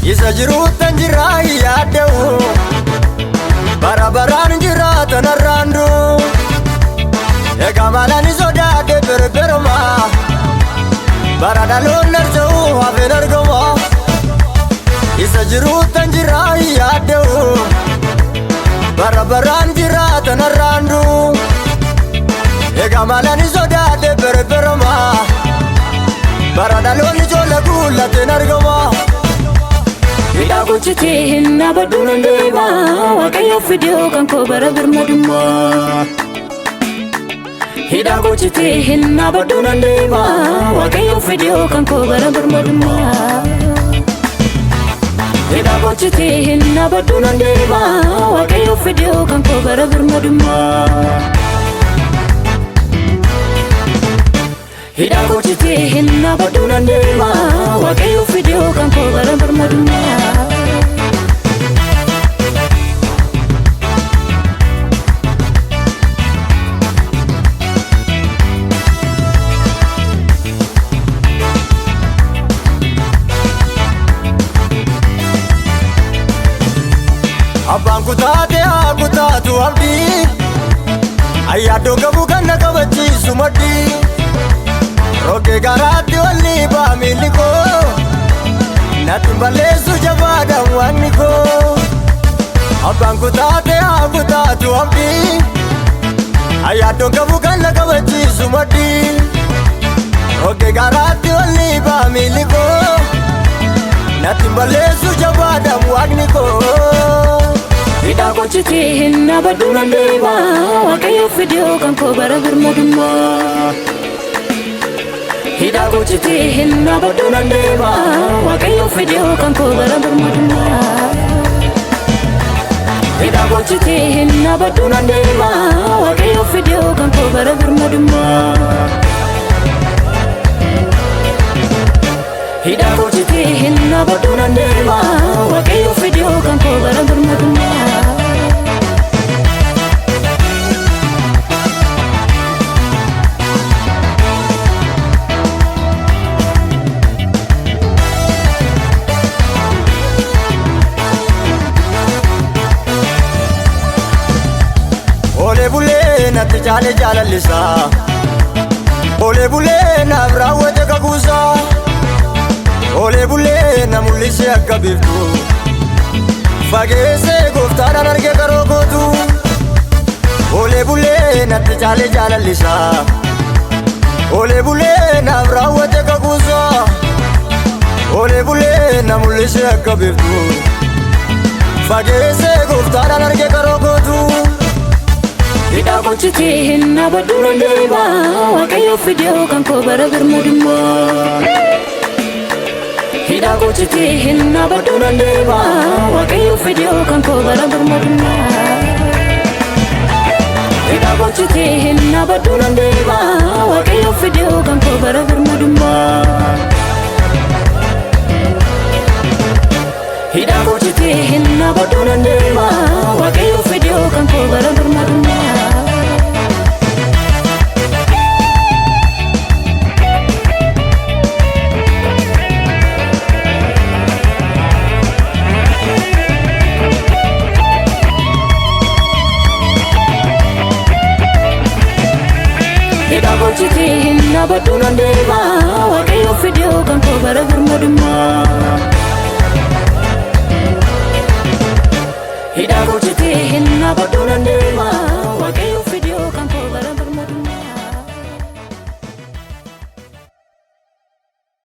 Isa jiruutan jiraa yaada'u bara baraan jiraatan arraandu egaa maalaan sodaadhe berberoma bara dhaloon narja'u hafeen argama. Isa jiruutan jiraa yaada'u bara baraan jiraatan arraandu egaa maalaan sodaadhe berberoma bara dhaloon ijoollee guullateen argama. Hidha gochitee hin abadduun deema Waaqayyo fidee kan koo bara birmadummaa. Hidha gochitee hin abadduun deema Waaqayyo fidee kan koo bara birmadummaa. Hidha gochitee hin abadduun deema Waaqayyo fidee kan koo bara birmadummaa. Hidha gochitee hin abadduun deema Waaqayyo fidee kan koo bara birmadummaa. Abbaan kutaate haa kutaatu abdii ayyaadoo qabu kan na qabachiisu maddii roggee garaatti walli ba'a miilli koo natti balleessu jabaadhaan waanni koo. Abbaan kutaate haa kutaatu abdii ayyaadoo qabu kan na qabachiisu maddii roggee garaatti walli ba'a miilli koo natti balleessu jabaadhaan waanni koo. Hidha gochitee hin abadduun deema Waaqayyo fidee kan koo bara birmadummaa. Hidha gochitee hin abadduun deema Waaqayyo fidee kan koo bara birmadummaa. Hidha gochitee hin abadduun deema Waaqayyo fidee kan koo bara birmadummaa. Hidha gochitee hin abadduun deema Waaqayyo fidee kan koo bara birmadummaa. Olee bulee natti jaale jaalallisaa olee bulee naaf raawwate kakuusaa olee bulee na mul'ise akka biiftuu fageessee gooftaadhaan arge karoo kootu. Olee bulee natti jaale jaalallisaa olee bulee naaf raawwate kakuusaa olee bulee na mul'ise akka biiftuu fageessee gooftaadhaan arge karoo kootu. Hidha gochitee hin abadduun deema Waaqayyo fidee kan koo bara birmadummaa. Hidha gochitee hin abadduun deema Waaqayyo fidee kan koo bara birmadummaa. Hidha gochitee hin abadduun deema Waaqayyo fidee kan koo bara birmadummaa. Hidha gochitee hin abadduun deema Waaqayyo fidee kan koo bara birmadummaa. Hidha gochitee hin abadduun deema Waaqayyo fidee kan koo bara birmadummaa. Hidha gochitee hin abadduun deema Waaqayyo